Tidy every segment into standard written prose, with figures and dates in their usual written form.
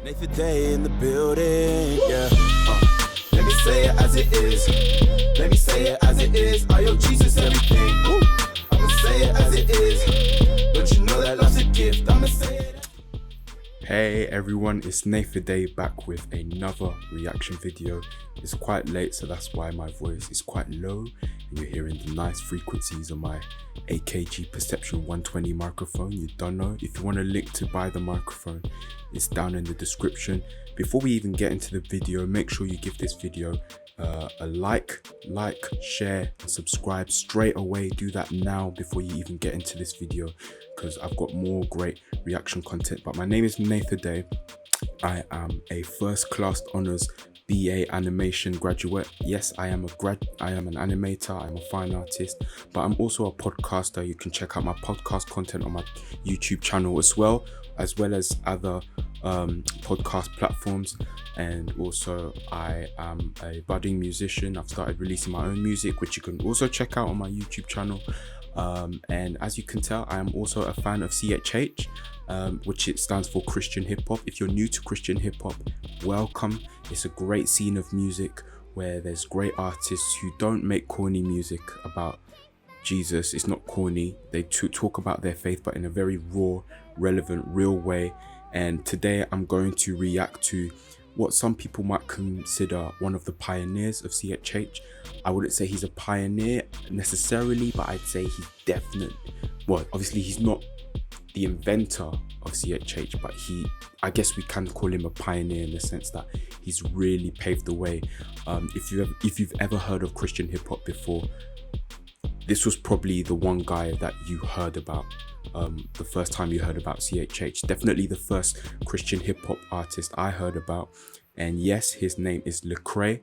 Nathan Day in the building, yeah. Let me say it as it is. Let me say it as it is. I owe Jesus everything. Woo. I'ma say it as it is. Don't you know that love's a gift? I'ma say it. Hey everyone, it's Nathan Day back with another reaction video. It's quite late, so that's why my voice is quite low and you're hearing the nice frequencies on my AKG Perception 120 microphone. You don't know. If you want a link to buy the microphone, it's down in the description. Before we even get into the video, make sure you give this video a like, share and subscribe straight away. Do that now before you even get into this video, because I've got more great reaction content. But my name is Nathan Day. I am a first class honors BA animation graduate. Yes, I am an animator, I'm a fine artist, but I'm also a podcaster. You can check out my podcast content on my YouTube channel as well as other podcast platforms. And also I am a budding musician. I've started releasing my own music, which you can also check out on my YouTube channel. And as you can tell, I am also a fan of CHH, which it stands for Christian hip hop. If you're new to Christian hip hop, welcome. It's a great scene of music where there's great artists who don't make corny music about Jesus. It's not corny. They talk about their faith, but in a very raw, relevant, real way. And today I'm going to react to what some people might consider one of the pioneers of CHH. I wouldn't say he's a pioneer necessarily, but I'd say he's definitely, well, obviously he's not the inventor of CHH, but I guess we can call him a pioneer in the sense that he's really paved the way. If you've ever heard of Christian hip hop before, this was probably the one guy that you heard about. The first time you heard about CHH, definitely the first Christian hip hop artist I heard about. And yes, his name is Lecrae.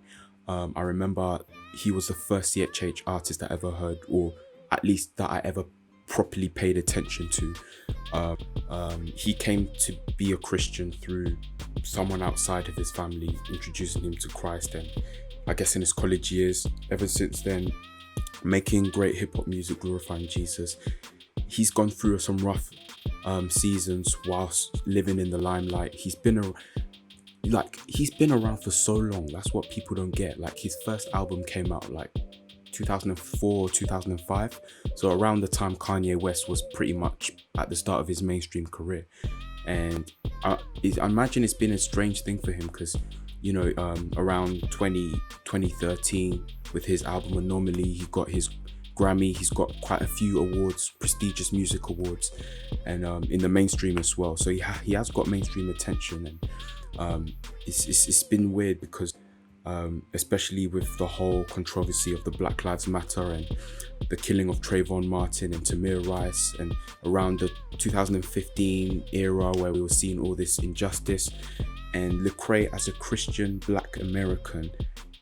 I remember he was the first CHH artist I ever heard, or at least that I ever properly paid attention to. He came to be a Christian through someone outside of his family introducing him to Christ, and I guess in his college years, ever since then, making great hip hop music glorifying Jesus. He's gone through some rough seasons whilst living in the limelight. He's been around for so long. That's what people don't get. Like, his first album came out like 2004, 2005. So around the time Kanye West was pretty much at the start of his mainstream career. And I imagine it's been a strange thing for him because, you know, around 2013 with his album Anomaly, he got his Grammy. He's got quite a few awards, prestigious music awards, and in the mainstream as well. So he has got mainstream attention, and it's been weird because especially with the whole controversy of the Black Lives Matter and the killing of Trayvon Martin and Tamir Rice, and around the 2015 era where we were seeing all this injustice, and Lecrae as a Christian Black American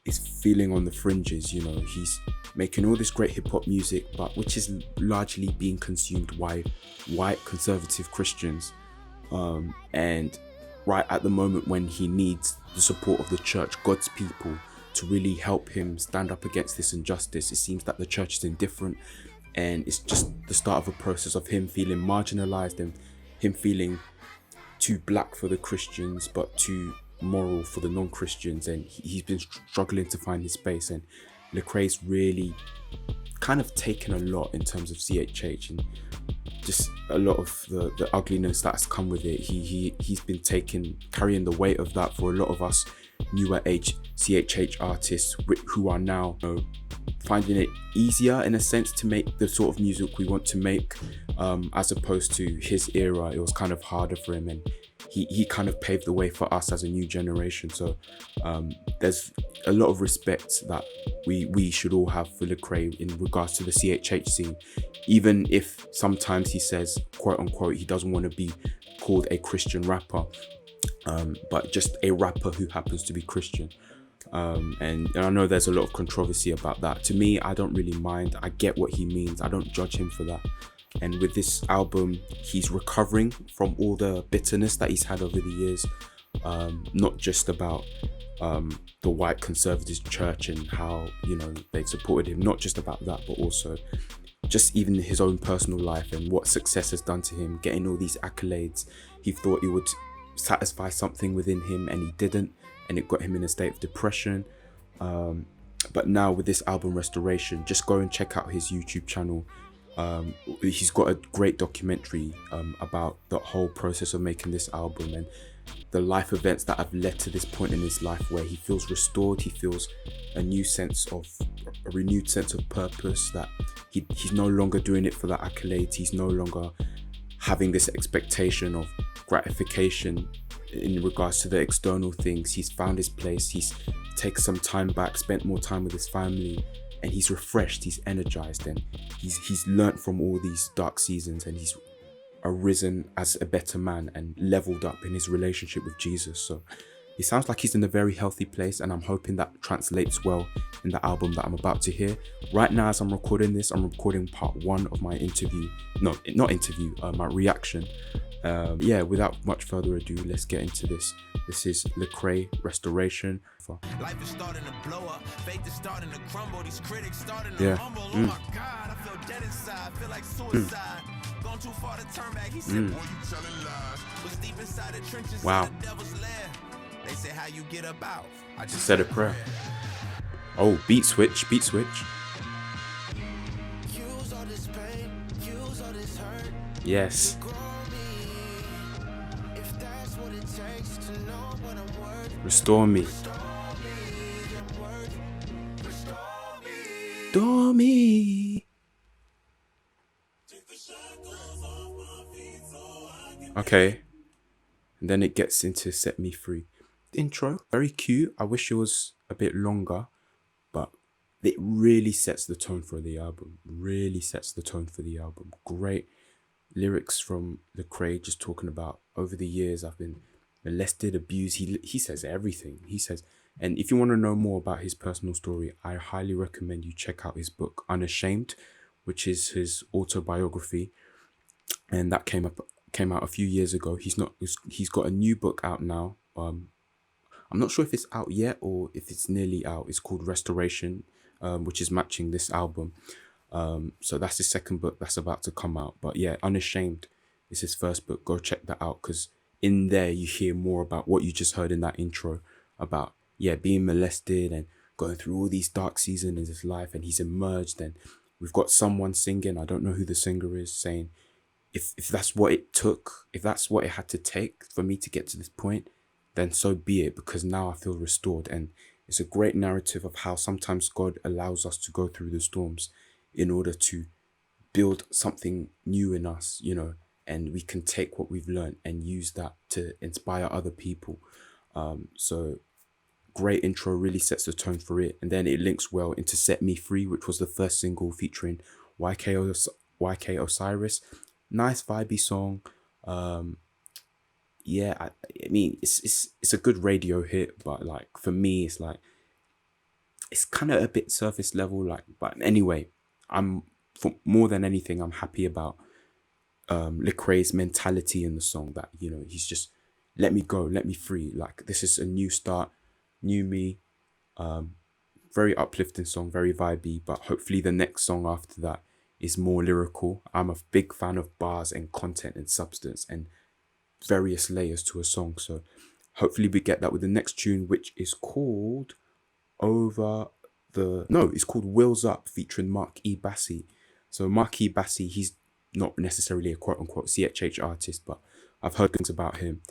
is feeling on the fringes. You know, he's making all this great hip-hop music, but which is largely being consumed by white conservative Christians, and right at the moment when he needs the support of the church, God's people, to really help him stand up against this injustice, it seems that the church is indifferent, and it's just the start of a process of him feeling marginalized and him feeling too black for the Christians but too moral for the non-Christians. And he's been struggling to find his space, and Lecrae's really kind of taken a lot in terms of CHH and just a lot of the ugliness that's come with it. He's been carrying the weight of that for a lot of us newer age CHH artists who are now, you know, finding it easier in a sense to make the sort of music we want to make, as opposed to his era. It was kind of harder for him, and he kind of paved the way for us as a new generation. So there's a lot of respect that we should all have for Lecrae in regards to the CHH scene, even if sometimes he says, quote unquote, he doesn't want to be called a Christian rapper, but just a rapper who happens to be Christian. And I know there's a lot of controversy about that. To me, I don't really mind. I get what he means. I don't judge him for that. And with this album, he's recovering from all the bitterness that he's had over the years, not just about the white conservative church and how, you know, they've supported him, not just about that, but also just even his own personal life and what success has done to him, getting all these accolades. He thought he would satisfy something within him, and he didn't, and it got him in a state of depression. But now with this album Restoration, just go and check out his YouTube channel. He's got a great documentary about the whole process of making this album and the life events that have led to this point in his life where he feels restored. He feels a renewed sense of purpose, that he's no longer doing it for the accolades. He's no longer having this expectation of gratification in regards to the external things. He's found his place. He's taken some time back, spent more time with his family, and he's refreshed, he's energized, and he's learnt from all these dark seasons, and he's arisen as a better man and leveled up in his relationship with Jesus. So it sounds like he's in a very healthy place, and I'm hoping that translates well in the album that I'm about to hear. Right now, as I'm recording this, I'm recording part 1 of my interview. No, not interview, my reaction. Without much further ado, let's get into this. This is Lecrae, Restoration. Life is starting to blow up, faith is starting to crumble, these critics starting to humble. Oh my God, I feel dead inside, feel like suicide. Gone too far to turn back, he said, boy, you telling lies. Was deep inside the trenches of the devil's lair. They say how you get up out. I just said a prayer. Oh, beat switch. Use all this pain, use all this hurt. Yes. If that's what it takes to know what I'm worth. Restore me. Restore me. Okay. And then it gets into Set Me Free. The intro, very cute. I wish it was a bit longer, but it really sets the tone for the album. Great lyrics from Lecrae, just talking about over the years I've been molested, abused. He says everything. He says, and if you want to know more about his personal story, I highly recommend you check out his book Unashamed, which is his autobiography, and that came out a few years ago. He's got a new book out now. I'm not sure if it's out yet or if it's nearly out. It's called Restoration, which is matching this album. So that's his second book that's about to come out. But yeah, Unashamed is his first book. Go check that out, because in there you hear more about what you just heard in that intro about, being molested and going through all these dark seasons in his life, and he's emerged. And we've got someone singing, I don't know who the singer is, saying, if that's what it took, if that's what it had to take for me to get to this point, then so be it, because now I feel restored. And it's a great narrative of how sometimes God allows us to go through the storms in order to build something new in us, and we can take what we've learned and use that to inspire other people. So great intro, really sets the tone for it. And then it links well into Set Me Free, which was the first single featuring YK Osiris. Nice vibey song. I mean, it's a good radio hit, but like for me, it's kind of a bit surface level. But anyway, for more than anything, I'm happy about Lecrae's mentality in the song, that he's just let me go, let me free. Like, this is a new start, new me. Very uplifting song, very vibey. But hopefully the next song after that is more lyrical. I'm a big fan of bars and content and substance and various layers to a song. So hopefully we get that with the next tune, which is called it's called Wheels Up, featuring Mark E. Bassi. So Mark E. Bassi, he's not necessarily a quote-unquote CHH artist, but I've heard things about him.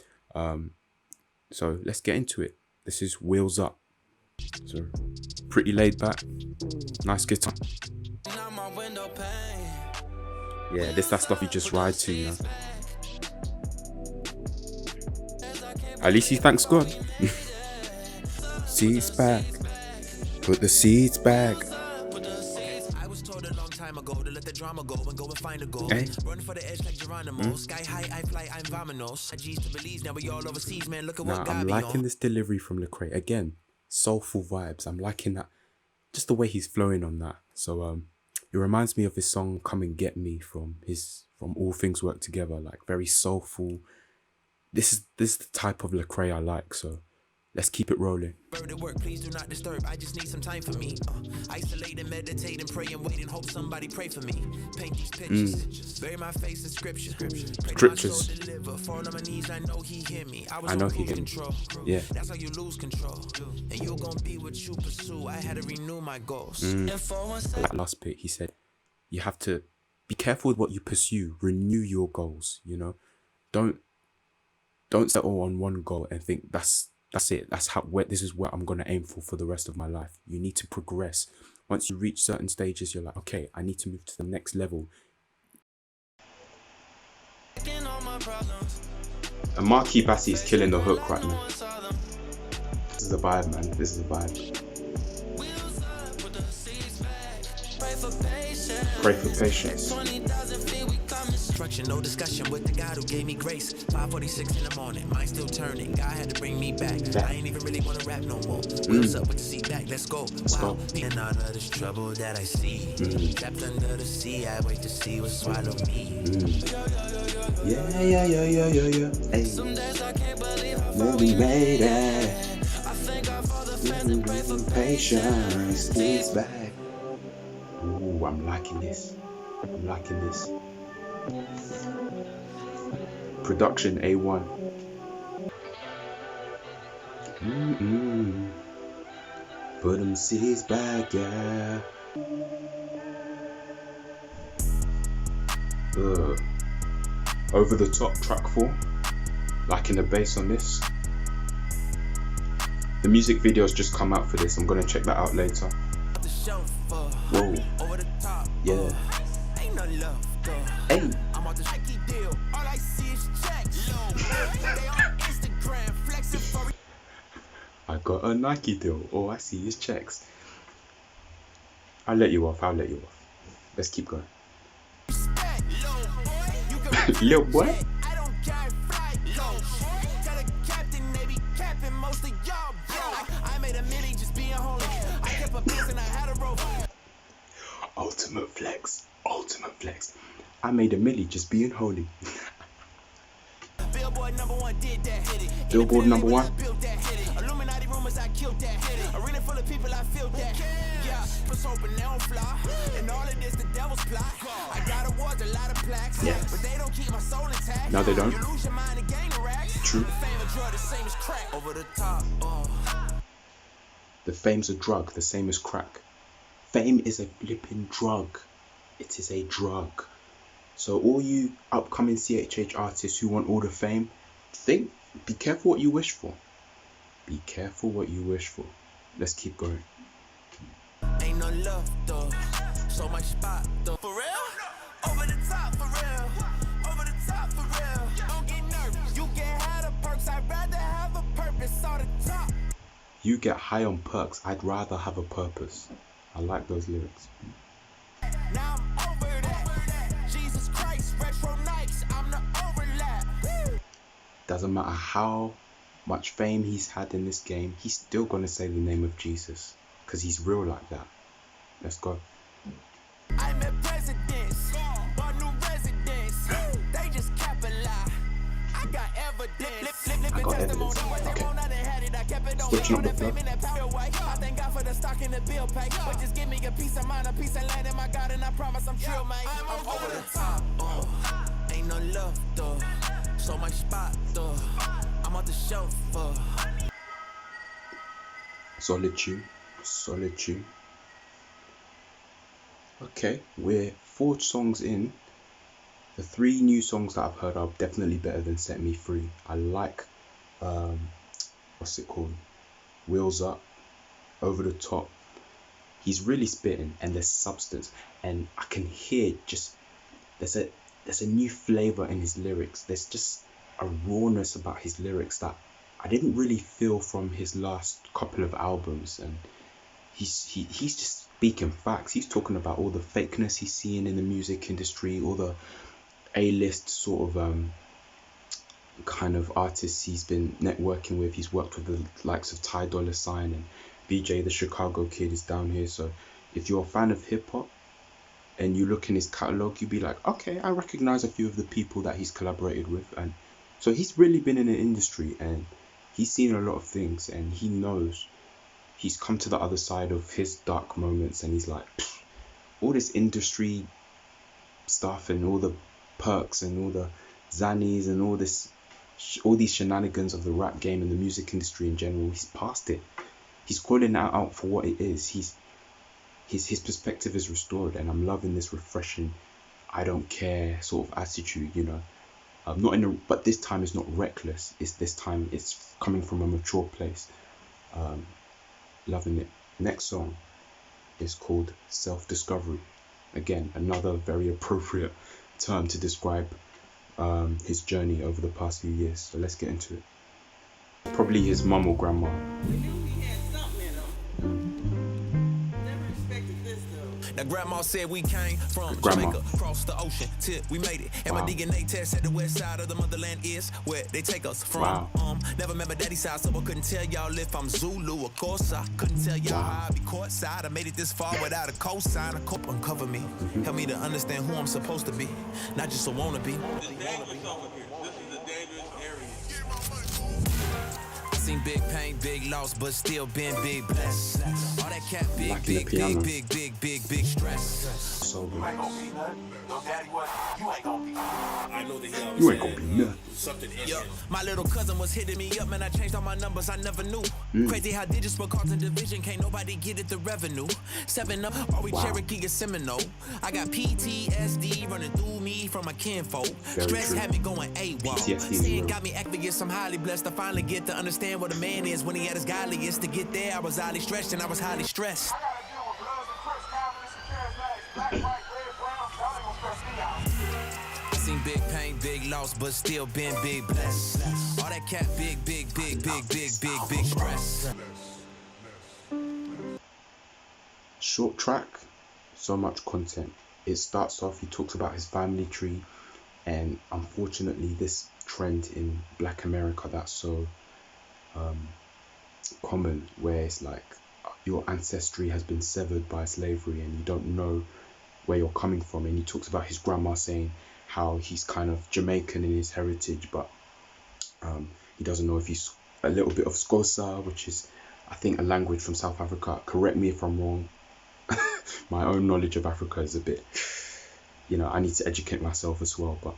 So let's get into it. This is Wheels Up. So pretty laid back, nice guitar. Yeah, that stuff you just ride to, At least he thanks God. Seeds back. Put the seeds back. I was told a long time ago to let the drama go and go and find a goal. Hey. Run for the edge like Geronimo. Sky high, I fly, I'm Vamanos. G's to Belize, now we all overseas, man. Look at what got I'm me liking on. this delivery from Lecrae. Again, soulful vibes. I'm liking that. Just the way he's flowing on that. So it reminds me of his song Come and Get Me from All Things Work Together. Like, very soulful. This is the type of Lecrae I like. So Let's keep it rolling. Bird at work, please do not disturb. I just need some time for me. Isolate and meditate and pray and wait and hope somebody pray for me. Paint these pictures, bury my face in scripture. Pray to my soul Scriptures. deliver. Fall on my knees, I know he hear me. I know on he cruise hear me. control. Yeah. That's how you lose control. And you're gonna be what you pursue. I had to renew my goals. That last bit, he said, you have to be careful with what you pursue. Renew your goals. You know, don't settle on one goal and think that's it. That's this is what I'm gonna aim for the rest of my life. You need to progress. Once you reach certain stages, you're like, okay, I need to move to the next level. And Marquis Bassi is killing the hook right now. This is a vibe, man. This is a vibe. Pray for patience. No discussion with the God who gave me grace. 5:46 in the morning, mind still turning. God had to bring me back. I ain't even really wanna rap no more. Wheels up with the seat back, let's go. Wow, and all of this trouble that I see. Trapped under the sea, I wait to see what swallow me. Yeah. Hey. Some days I can't believe how When we made it. I thank God for the friends and pray for Patience is back. Ooh, I'm liking this. Production A1. Put them C's back, yeah. Over the top track 4. Liking the bass on this. The music video's just come out for this. I'm gonna check that out later. Whoa. over the top. Yeah. Ain't no love, though. Hey. I'm on the Nike deal. All I see is checks. They on Instagram flexing for I got a Nike deal. All I see is checks. I'll let you off. Let's keep going. respect. You Little boy. I don't carry flight. Tell the captain they be capping most of y'all. I made a million just being holy. I kept a piece and I had a rope. Ultimate flex. I made a milli just being holy. Billboard #1 did that. Billboard #1. Built that. Illuminati rumors I killed that. Arena full of people I feel that. Yeah, push open they don't fly. And all of this the devil's plot. I got awards, a lot of plaques. Yes. But they don't keep my soul intact. No, they don't. You lose your mind and gain the racks. True. The fame of drug the same as crack. Over the top. The fame's a drug, the same as crack. Fame is a flipping drug. It is a drug. So all you upcoming CHH artists who want all the fame, be careful what you wish for. Let's keep going. Ain't no love though. So much spot though. For real? Over the top for real. Over the top for real. Don't get nervous. You get high the perks. I'd rather have a purpose on the top. You get high on perks, I'd rather have a purpose. I like those lyrics. Now I'm over that. Jesus Christ, retro Nikes. I'm the overlap. Doesn't matter how much fame he's had in this game, he's still gonna say the name of Jesus. Because he's real like that. Let's go. I met presidents, bought new residents. They just cap a lie. I got evidence. I got evidence. Okay. Switching up the flow. I thank God for the stock in the bill pay. But just give me a piece of mind, a piece of land in my God, and I promise I'm true, man. I'm over the top. Ain't no love though. So much spot though. I'm on the shelf. Solid tune. Okay, we're 4 songs in. The 3 new songs that I've heard are definitely better than Set Me Free. I like, what's it called? Wheels Up, Over the Top. He's really spitting and there's substance. And I can hear just, there's a new flavor in his lyrics. There's just a rawness about his lyrics that I didn't really feel from his last couple of albums. And he's just speaking facts. He's talking about all the fakeness he's seeing in the music industry, all the A-list sort of kind of artists he's been networking with. He's worked with the likes of Ty Dolla $ign and BJ the Chicago Kid is down here. So if you're a fan of hip-hop and you look in his catalog, you'd be like, okay, I recognize a few of the people that he's collaborated with. And so he's really been in the industry and he's seen a lot of things, and he knows he's come to the other side of his dark moments, and he's like, all this industry stuff and all the perks and all the zannies and all these shenanigans of the rap game and the music industry in general, he's past it. He's calling that out for what it is. His perspective is restored, and I'm loving this refreshing, I don't care sort of attitude, you know. But this time it's not reckless. This time it's coming from a mature place. Loving it. Next song is called Self-Discovery. Again, another very appropriate term to describe his journey over the past few years. So let's get into it. Probably his mum or grandma. Now grandma said we came from Jamaica, across the ocean till we made it. And my DNA test said the west side of the motherland is where they take us from. Never remember daddy's side, so I couldn't tell y'all if I'm Zulu. Of course I couldn't tell y'all how I be courtside. I made it this far without a cosign. A cope uncover me, help me to understand who I'm supposed to be, not just a wannabe. This is a dangerous area. Seen big pain, big loss, but still been big blessed. All that cat, big stress. So good. You ain't gonna be nothing. No, daddy, what? You ain't gonna be nothing. I know that you ain't gonna be nothing. Something in him. My little cousin was hitting me up, man. I changed all my numbers, I never knew. Crazy how digits were caught in division. Can't nobody get it the revenue. 7 up, are we Cherokee or Seminole? I got PTSD running through me from my kinfolk. Stress had me going AWOL. Seeing got me acting, I'm highly blessed to finally get to understand what a man is when he at his godliest. To get there, I was highly stretched and I was highly stressed. Seen big pain, big loss, but still been big blessed. All that cat, big stress. Short track, so much content. It starts off, he talks about his family tree, and unfortunately this trend in Black America that's so common, where it's like your ancestry has been severed by slavery and you don't know where you're coming from. And he talks about his grandma saying how he's kind of Jamaican in his heritage, but he doesn't know if he's a little bit of Xhosa, which is I think a language from South Africa. Correct me if I'm wrong. My own knowledge of Africa is a bit, you know, I need to educate myself as well. But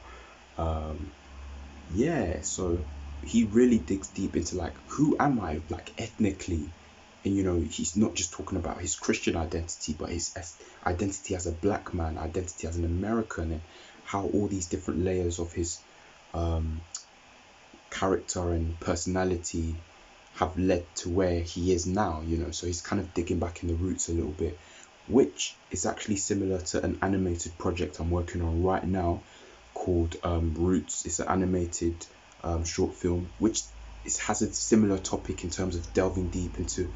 yeah, so he really digs deep into like, who am I, like ethnically? And you know, he's not just talking about his Christian identity, but his identity as a black man, identity as an American, and how all these different layers of his character and personality have led to where he is now, you know. So he's kind of digging back in the roots a little bit, which is actually similar to an animated project I'm working on right now called Roots. It's an animated short film which has a similar topic in terms of delving deep into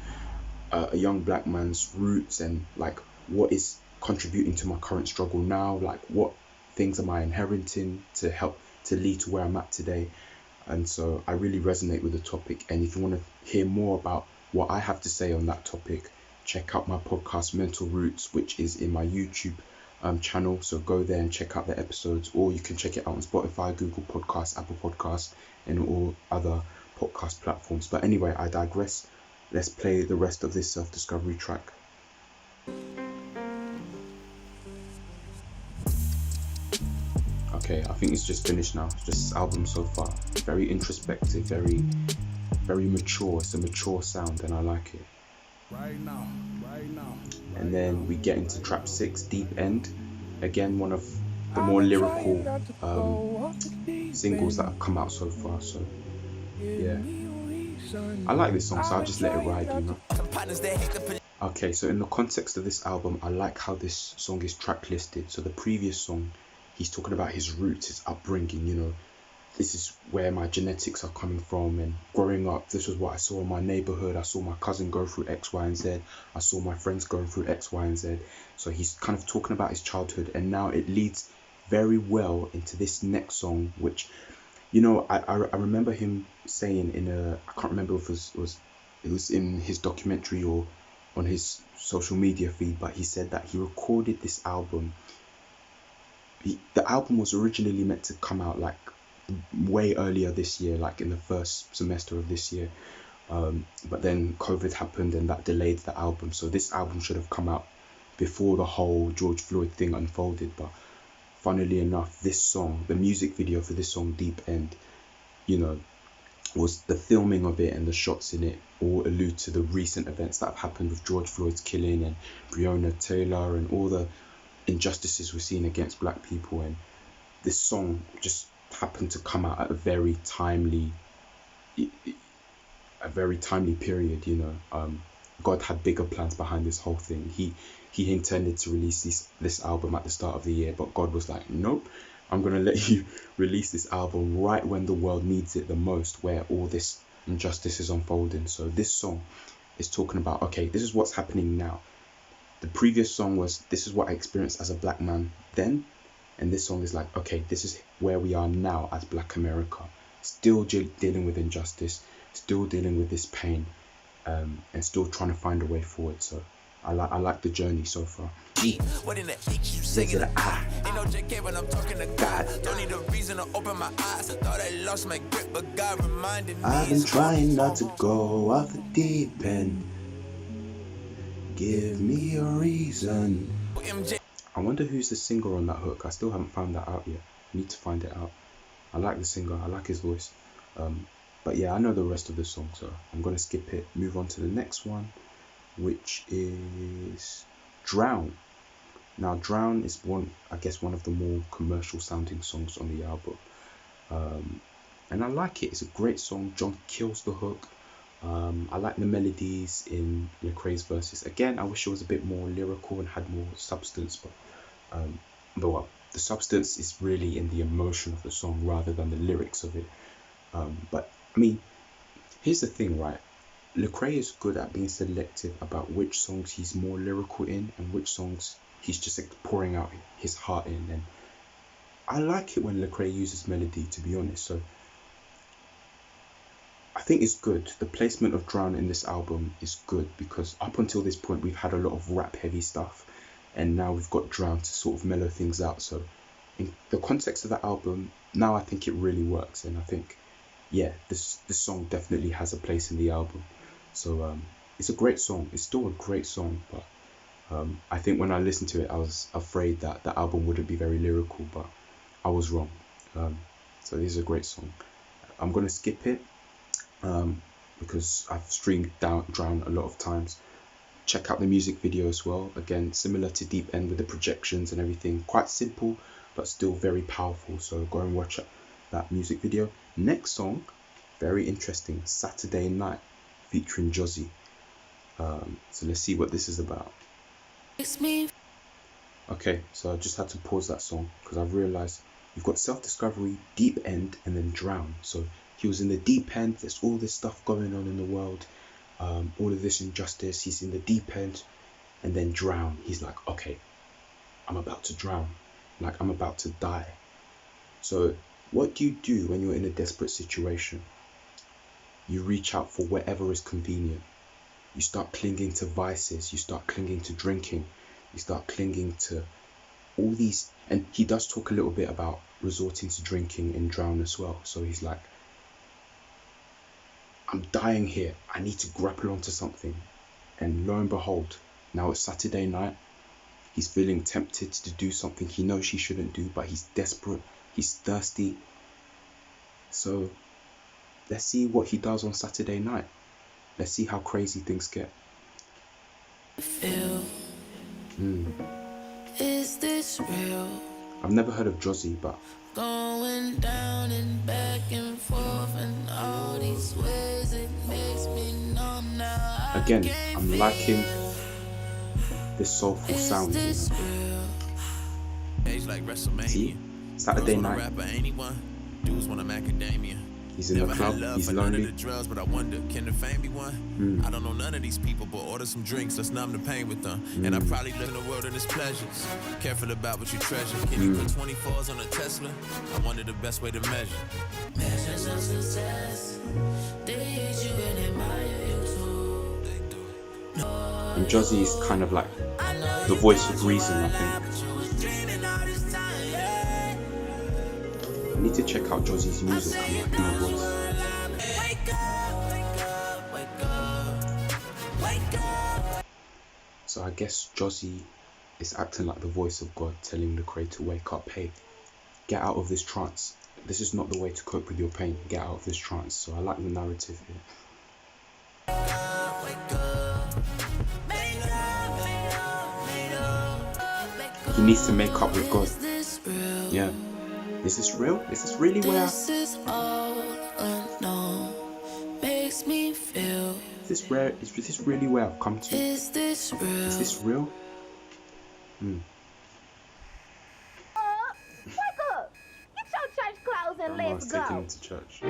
a young black man's roots and like what is contributing to my current struggle now, like what things am I inheriting to help to lead to where I'm at today. And so I really resonate with the topic, and if you want to hear more about what I have to say on that topic, check out my podcast Mental Roots, which is in my YouTube channel. So go there and check out the episodes, or you can check it out on Spotify, Google Podcasts, Apple Podcasts, and all other podcast platforms. But anyway, I digress. Let's play the rest of this self-discovery track. Okay, I think it's just finished now. It's just this album so far. Very introspective, very mature. It's a mature sound and I like it. Right now. And then we get into track 6, Deep End. Again, one of the more lyrical singles that have come out so far. So yeah, I like this song, so I'll just let it ride, you know. Okay, so in the context of this album, I like how this song is track listed. So the previous song, he's talking about his roots, his upbringing, you know. This is where my genetics are coming from, and growing up, this was what I saw in my neighborhood. I saw my cousin go through X, Y, and Z. I saw my friends going through X, Y, and Z. So he's kind of talking about his childhood, and now it leads very well into this next song, which, you know, I remember him saying in I can't remember if it was in his documentary or on his social media feed, but he said that he recorded this album. The album was originally meant to come out like way earlier this year, like in the first semester of this year. But then COVID happened and that delayed the album. So this album should have come out before the whole George Floyd thing unfolded. But funnily enough, this song, the music video for this song, Deep End, you know, was the filming of it and the shots in it all allude to the recent events that have happened with George Floyd's killing and Breonna Taylor and all the injustices we're seeing against black people. And this song just happened to come out at a very timely period, you know. God had bigger plans behind this whole thing. He intended to release this album at the start of the year, but God was like, nope, I'm gonna let you release this album right when the world needs it the most, where all this injustice is unfolding. So this song is talking about, okay, this is what's happening now. The previous song was, this is what I experienced as a black man then, and this song is like, okay, this is where we are now as Black America, still dealing with injustice, still dealing with this pain, and still trying to find a way forward. So I like the journey so far. What in the H you say to the I? Ain't no JK when I'm talking to God. Don't need a reason to open my eyes. I thought I lost my grip, but God reminded me. I've been trying not to go off the deep end. Give me a reason. I wonder who's the singer on that hook. I still haven't found that out yet. I need to find it out. I like the singer. I like his voice. But yeah, I know the rest of the song, so I'm gonna skip it. Move on to the next one, which is Drown. Now, Drown is one of the more commercial sounding songs on the album. And I like it. It's a great song. John kills the hook. I like the melodies in Lecrae's verses. Again, I wish it was a bit more lyrical and had more substance, but the substance is really in the emotion of the song rather than the lyrics of it. But I mean, here's the thing, right? Lecrae is good at being selective about which songs he's more lyrical in and which songs he's just like pouring out his heart in. And I like it when Lecrae uses melody, to be honest. So I think it's good. The placement of Drown in this album is good because up until this point we've had a lot of rap heavy stuff, and now we've got Drown to sort of mellow things out. So in the context of the album, now I think it really works, and I think, yeah, this song definitely has a place in the album. So it's a great song. It's still a great song, but I think when I listened to it, I was afraid that the album wouldn't be very lyrical, but I was wrong. So this is a great song. I'm gonna skip it because I've streamed Drown a lot of times. Check out the music video as well. Again, similar to Deep End with the projections and everything. Quite simple, but still very powerful. So go and watch that music video. Next song, very interesting. Saturday Night, featuring Josie. So let's see what this is about. Okay, so I just had to pause that song because I've realized you've got Self-Discovery, Deep End, and then Drown. So he was in the deep end. There's all this stuff going on in the world, all of this injustice. He's in the deep end, and then Drown. He's like, okay, I'm about to drown, like I'm about to die. So what do you do when you're in a desperate situation? You reach out for whatever is convenient. You start clinging to vices. You start clinging to drinking. You start clinging to all these. And he does talk a little bit about resorting to drinking in Drown as well. So he's like, I'm dying here. I need to grapple onto something. And lo and behold, now it's Saturday night. He's feeling tempted to do something he knows he shouldn't do, but he's desperate. He's thirsty. So let's see what he does on Saturday night. Let's see how crazy things get. Is this real? I've never heard of Josie, but Going down and back and forth and all these ways, it makes me numb now. again, I'm liking this soulful sound. You know? See, Saturday night. Dudes want macadamia. He's in the club, he's lonely. The drugs, but I wonder, can the fame be one? I don't know none of these people, but order some drinks, let's numb the pain with them. And I probably live in a world of its pleasures. Careful about what you treasure. Can you put 24s on a Tesla? I wonder the best way to measure. Measures of success, they hate you and admire you too. And Josie is kind of like the voice of reason, I think. You need to check out Jozzy's music and like her voice. So I guess Jozzy is acting like the voice of God telling Lecrae to wake up. Hey, get out of this trance. This is not the way to cope with your pain. Get out of this trance. So I like the narrative here. He needs to make up with God. Yeah. Is this real? Is this really where? Is this rare? Is this really where I've come to? Is this real? Is this real? Wake up! Get your church clothes and let's go. Taking him to church.